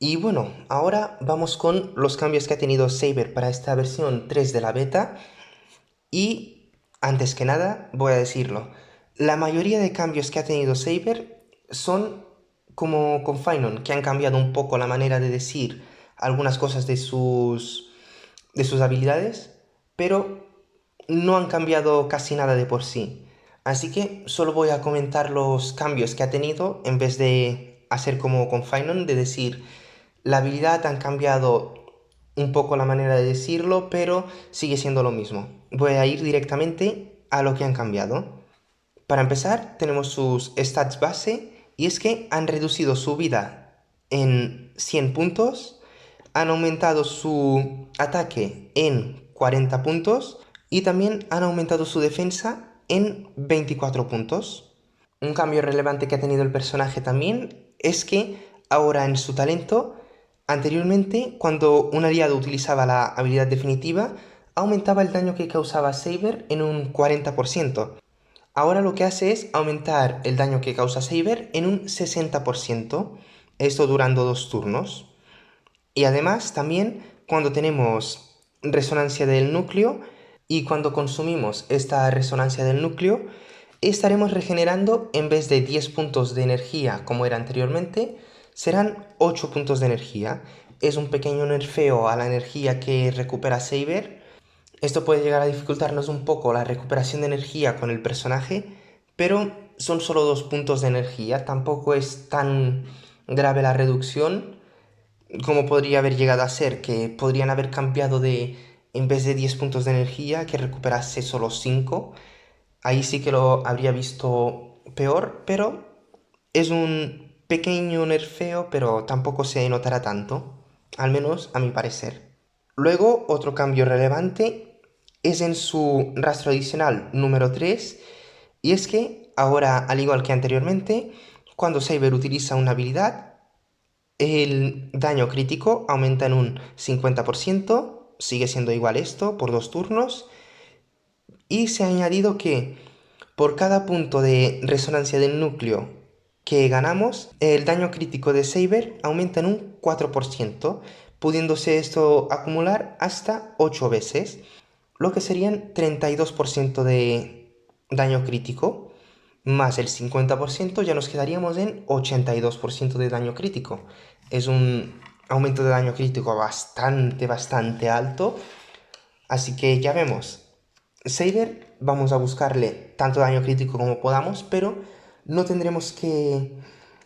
Y bueno, ahora vamos con los cambios que ha tenido Saber para esta versión 3 de la beta. Y antes que nada, voy a decirlo, la mayoría de cambios que ha tenido Saber son como con Finon, que han cambiado un poco la manera de decir algunas cosas de sus habilidades, pero no han cambiado casi nada de por sí. Así que solo voy a comentar los cambios que ha tenido en vez de hacer como con Finon, de decir la habilidad han cambiado un poco la manera de decirlo, pero sigue siendo lo mismo. Voy a ir directamente a lo que han cambiado. Para empezar, tenemos sus stats base y es que han reducido su vida en 100 puntos, han aumentado su ataque en 40 puntos y también han aumentado su defensa en 24 puntos. Un cambio relevante que ha tenido el personaje también es que ahora en su talento, anteriormente cuando un aliado utilizaba la habilidad definitiva, aumentaba el daño que causaba Saber en un 40%. Ahora lo que hace es aumentar el daño que causa Saber en un 60%, esto durando 2 turnos. Y además también cuando tenemos resonancia del núcleo y cuando consumimos esta resonancia del núcleo, estaremos regenerando en vez de 10 puntos de energía como era anteriormente, serán 8 puntos de energía. Es un pequeño nerfeo a la energía que recupera Saber. Esto puede llegar a dificultarnos un poco la recuperación de energía con el personaje, pero son solo 2 puntos de energía, tampoco es tan grave la reducción como podría haber llegado a ser, que podrían haber cambiado de, en vez de 10 puntos de energía, que recuperase solo 5. Ahí sí que lo habría visto peor, pero es un pequeño nerfeo, pero tampoco se notará tanto, al menos a mi parecer. Luego, otro cambio relevante es en su rastro adicional número 3, y es que ahora, al igual que anteriormente, cuando Saber utiliza una habilidad, el daño crítico aumenta en un 50%, sigue siendo igual esto por 2 turnos, y se ha añadido que por cada punto de resonancia del núcleo que ganamos, el daño crítico de Saber aumenta en un 4%, pudiéndose esto acumular hasta 8 veces, lo que serían 32% de daño crítico, más el 50% ya nos quedaríamos en 82% de daño crítico. Es un aumento de daño crítico bastante alto, así que ya vemos. Saber, vamos a buscarle tanto daño crítico como podamos, pero no tendremos que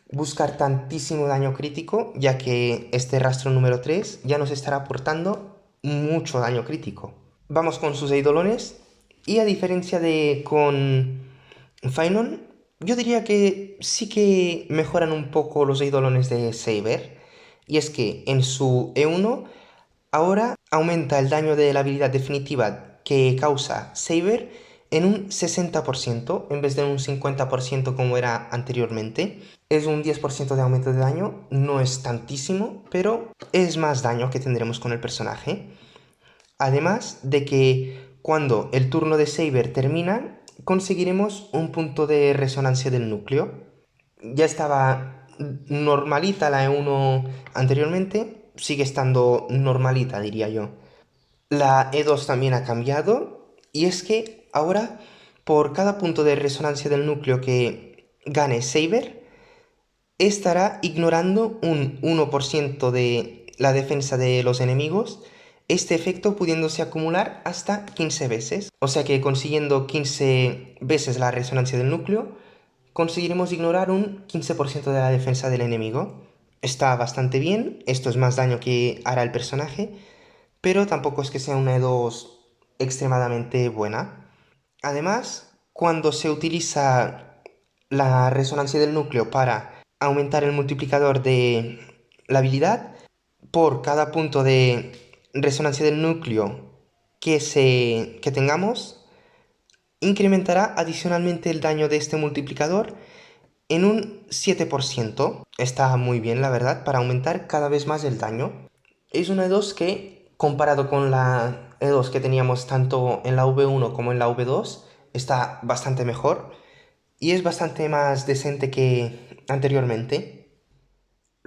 buscar tantísimo daño crítico, ya que este rastro número 3 ya nos estará aportando mucho daño crítico. Vamos con sus eidolones, y a diferencia de con Finon, yo diría que sí que mejoran un poco los eidolones de Saber, y es que en su E1 ahora aumenta el daño de la habilidad definitiva que causa Saber en un 60% en vez de un 50% como era anteriormente. Es un 10% de aumento de daño, no es tantísimo, pero es más daño que tendremos con el personaje. Además de que cuando el turno de Saber termina, conseguiremos un punto de resonancia del núcleo. Ya estaba normalita la E1 anteriormente, sigue estando normalita, diría yo. La E2 también ha cambiado, y es que ahora, por cada punto de resonancia del núcleo que gane Saber, estará ignorando un 1% de la defensa de los enemigos, este efecto pudiéndose acumular hasta 15 veces. O sea que consiguiendo 15 veces la resonancia del núcleo, conseguiremos ignorar un 15% de la defensa del enemigo. Está bastante bien, esto es más daño que hará el personaje, pero tampoco es que sea una E2 extremadamente buena. Además, cuando se utiliza la resonancia del núcleo para aumentar el multiplicador de la habilidad, por cada punto de resonancia del núcleo que tengamos, incrementará adicionalmente el daño de este multiplicador en un 7%. Está muy bien, la verdad, para aumentar cada vez más el daño. Es una E2 que, comparado con la E2 que teníamos tanto en la V1 como en la V2, está bastante mejor y es bastante más decente que anteriormente.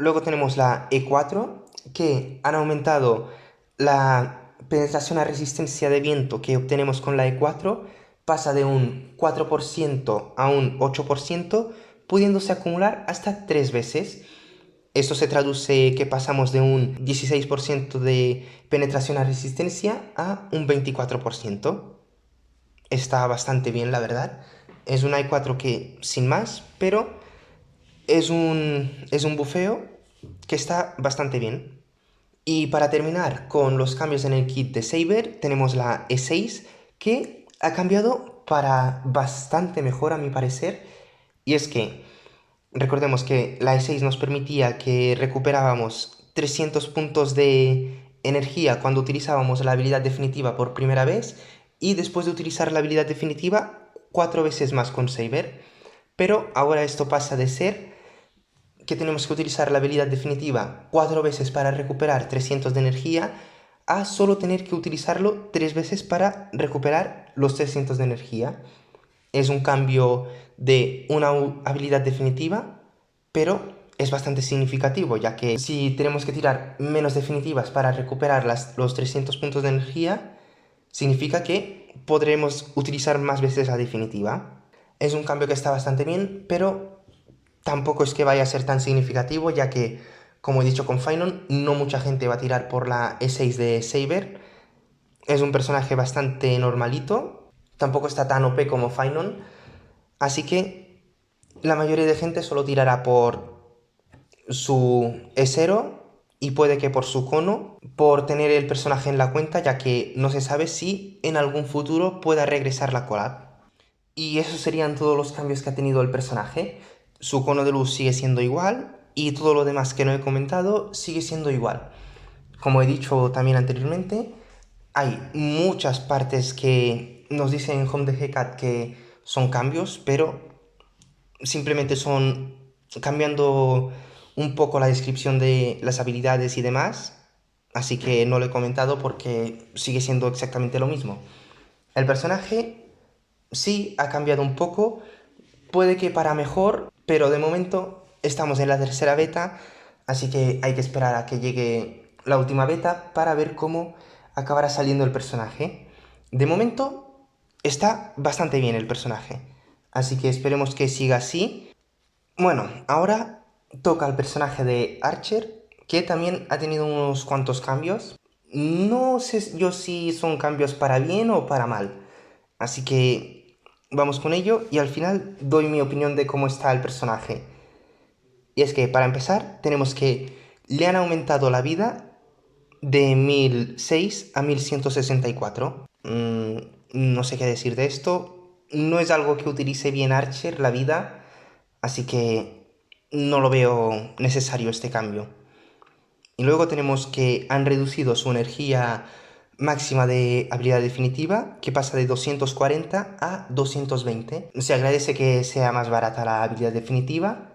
Luego tenemos la E4, que han aumentado la penetración a resistencia de viento que obtenemos con la E4, pasa de un 4% a un 8%, pudiéndose acumular hasta 3 veces. Esto se traduce que pasamos de un 16% de penetración a resistencia a un 24%. Está bastante bien, la verdad. Es un i4 que, sin más, pero es un bufeo que está bastante bien. Y para terminar con los cambios en el kit de Saber, tenemos la E6, que ha cambiado para bastante mejor a mi parecer. Y es que recordemos que la E6 nos permitía que recuperábamos 300 puntos de energía cuando utilizábamos la habilidad definitiva por primera vez, y después de utilizar la habilidad definitiva 4 veces más con Saber. Pero ahora esto pasa de ser que tenemos que utilizar la habilidad definitiva 4 veces para recuperar 300 de energía, a solo tener que utilizarlo 3 veces para recuperar los 300 de energía. Es un cambio de una habilidad definitiva, pero es bastante significativo, ya que si tenemos que tirar menos definitivas para recuperar los 300 puntos de energía, significa que podremos utilizar más veces la definitiva. Es un cambio que está bastante bien, pero tampoco es que vaya a ser tan significativo, ya que, como he dicho con Finon, no mucha gente va a tirar por la E6 de Saber. Es un personaje bastante normalito, tampoco está tan OP como Finon, así que la mayoría de gente solo tirará por su E0 y puede que por su cono, por tener el personaje en la cuenta, ya que no se sabe si en algún futuro pueda regresar la collab. Y esos serían todos los cambios que ha tenido el personaje. Su cono de luz sigue siendo igual y todo lo demás que no he comentado sigue siendo igual. Como he dicho también anteriormente, hay muchas partes que nos dicen en Home de Hecate que son cambios, pero simplemente son cambiando un poco la descripción de las habilidades y demás. Así que no lo he comentado porque sigue siendo exactamente lo mismo. El personaje sí ha cambiado un poco, puede que para mejor, pero de momento estamos en la tercera beta, así que hay que esperar a que llegue la última beta para ver cómo acabará saliendo el personaje. De momento está bastante bien el personaje, así que esperemos que siga así. Bueno, ahora toca el personaje de Archer, que también ha tenido unos cuantos cambios. No sé yo si son cambios para bien o para mal, así que vamos con ello y al final doy mi opinión de cómo está el personaje. Y es que para empezar tenemos que le han aumentado la vida de 1006 a 1164. No sé qué decir de esto. No es algo que utilice bien Archer, la vida, así que no lo veo necesario este cambio. Y luego tenemos que han reducido su energía máxima de habilidad definitiva, que pasa de 240 a 220. Se agradece que sea más barata la habilidad definitiva,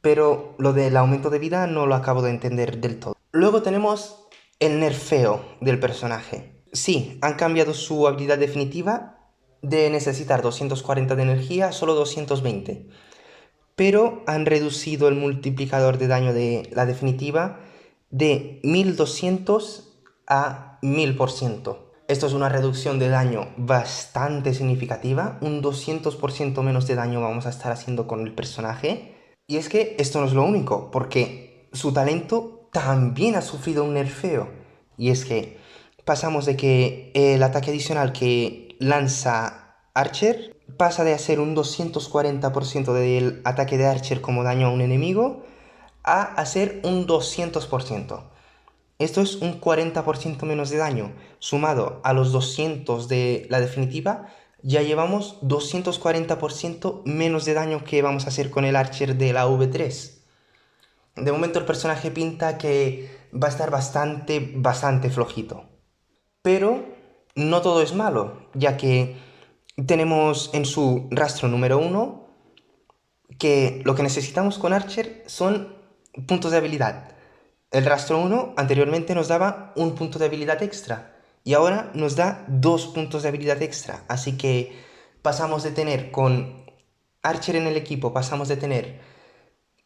pero lo del aumento de vida no lo acabo de entender del todo. Luego tenemos el nerfeo del personaje. Sí, han cambiado su habilidad definitiva de necesitar 240 de energía a solo 220, pero han reducido el multiplicador de daño de la definitiva de 1200 a 1000%. Esto es una reducción de daño bastante significativa, un 200% menos de daño vamos a estar haciendo con el personaje. Y es que esto no es lo único, porque su talento también ha sufrido un nerfeo. Y es que pasamos de que el ataque adicional que lanza Archer pasa de hacer un 240% del ataque de Archer como daño a un enemigo a hacer un 200%. Esto es un 40% menos de daño. Sumado a los 200 de la definitiva, ya llevamos 240% menos de daño que vamos a hacer con el Archer de la V3. De momento el personaje pinta que va a estar bastante flojito. Pero no todo es malo, ya que tenemos en su rastro número 1 que lo que necesitamos con Archer son puntos de habilidad. El rastro 1 anteriormente nos daba un punto de habilidad extra y ahora nos da 2 puntos de habilidad extra. Así que pasamos de tener con Archer en el equipo, pasamos de tener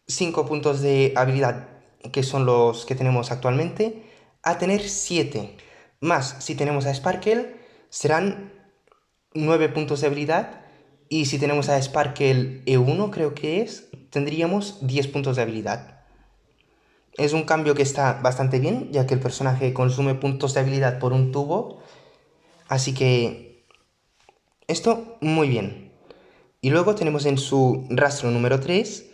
5 puntos de habilidad que son los que tenemos actualmente, a tener 7. Más, si tenemos a Sparkle, serán 9 puntos de habilidad. Y si tenemos a Sparkle E1, creo que es, tendríamos 10 puntos de habilidad. Es un cambio que está bastante bien, ya que el personaje consume puntos de habilidad por un tubo. Así que esto muy bien. Y luego tenemos en su rastro número 3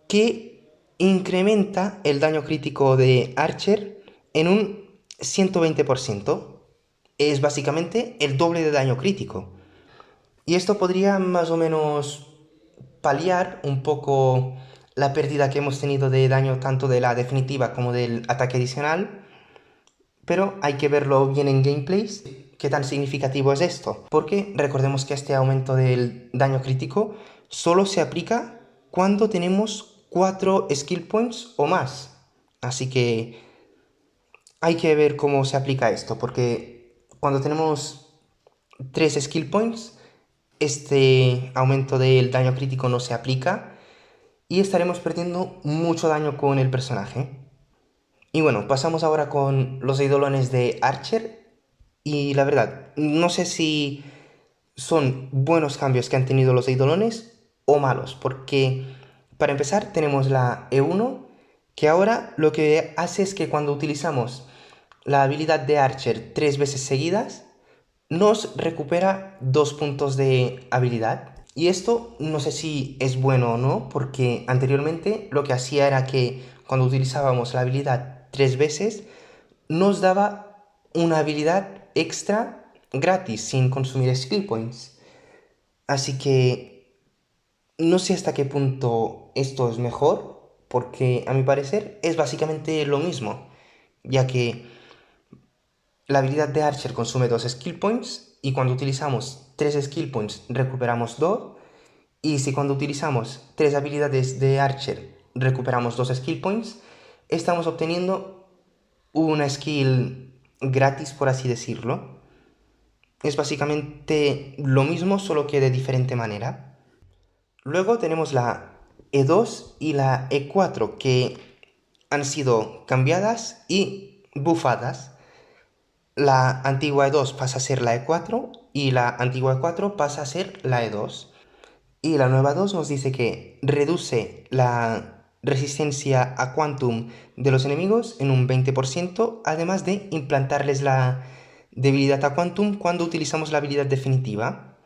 que incrementa el daño crítico de Archer en un 120%. Es básicamente el doble de daño crítico. Y esto podría más o menos paliar un poco la pérdida que hemos tenido de daño tanto de la definitiva como del ataque adicional. Pero hay que verlo bien en gameplays. ¿Qué tan significativo es esto? Porque recordemos que este aumento del daño crítico solo se aplica cuando tenemos 4 skill points o más. Así que hay que ver cómo se aplica esto, porque cuando tenemos 3 skill points, este aumento del daño crítico no se aplica y estaremos perdiendo mucho daño con el personaje. Y bueno, pasamos ahora con los eidolones de Archer. Y la verdad, no sé si son buenos cambios que han tenido los eidolones o malos, porque para empezar tenemos la E1, que ahora lo que hace es que cuando utilizamos la habilidad de Archer 3 veces seguidas, nos recupera 2 puntos de habilidad. Y esto no sé si es bueno o no, porque anteriormente lo que hacía era que cuando utilizábamos la habilidad 3 veces, nos daba una habilidad extra gratis sin consumir skill points. Así que no sé hasta qué punto esto es mejor, porque a mi parecer es básicamente lo mismo, ya que la habilidad de Archer consume 2 skill points y cuando utilizamos 3 skill points recuperamos 2. Y si cuando utilizamos 3 habilidades de Archer recuperamos 2 skill points, estamos obteniendo una skill gratis, por así decirlo. Es básicamente lo mismo, solo que de diferente manera. Luego tenemos la E2 y la E4, que han sido cambiadas y bufadas. La antigua E2 pasa a ser la E4 y la antigua E4 pasa a ser la E2. Y la nueva 2 nos dice que reduce la resistencia a Quantum de los enemigos en un 20%, además de implantarles la debilidad a Quantum cuando utilizamos la habilidad definitiva.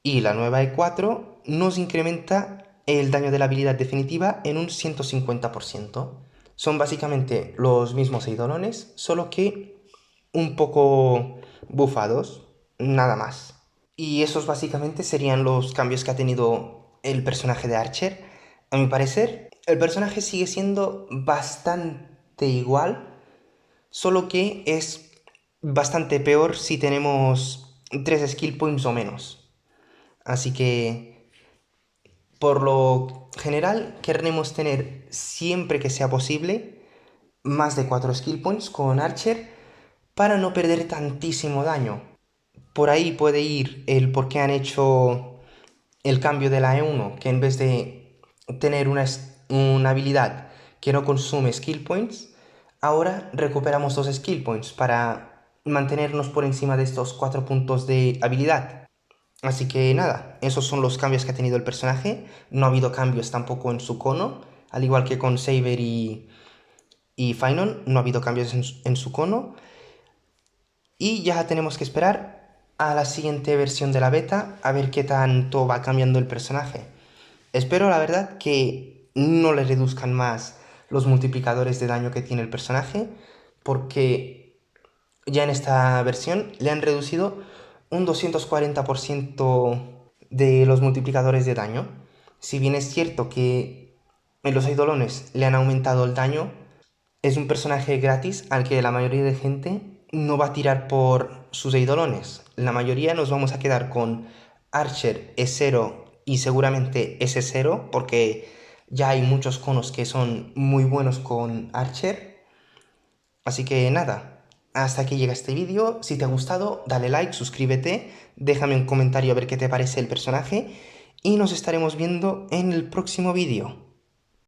Y la nueva E4 nos incrementa el daño de la habilidad definitiva en un 150%. Son básicamente los mismos eidolones, solo que un poco bufados, nada más. Y esos básicamente serían los cambios que ha tenido el personaje de Archer. A mi parecer, el personaje sigue siendo bastante igual, solo que es bastante peor si tenemos 3 skill points o menos. Así que, por lo general, querremos tener siempre que sea posible más de 4 skill points con Archer para no perder tantísimo daño. Por ahí puede ir el por qué han hecho el cambio de la E1, que en vez de tener una habilidad que no consume skill points, ahora recuperamos 2 skill points para mantenernos por encima de estos 4 puntos de habilidad. Así que nada, esos son los cambios que ha tenido el personaje. No ha habido cambios tampoco en su cono, al igual que con Saber y Finon, no ha habido cambios en su cono. Y ya tenemos que esperar a la siguiente versión de la beta a ver qué tanto va cambiando el personaje. Espero, la verdad, que no le reduzcan más los multiplicadores de daño que tiene el personaje, porque ya en esta versión le han reducido un 240% de los multiplicadores de daño. Si bien es cierto que en los eidolones le han aumentado el daño, es un personaje gratis al que la mayoría de gente no va a tirar por sus eidolones. La mayoría nos vamos a quedar con Archer E0 y seguramente S0, porque ya hay muchos conos que son muy buenos con Archer. Así que nada, hasta aquí llega este vídeo. Si te ha gustado, dale like, suscríbete, déjame un comentario a ver qué te parece el personaje y nos estaremos viendo en el próximo vídeo.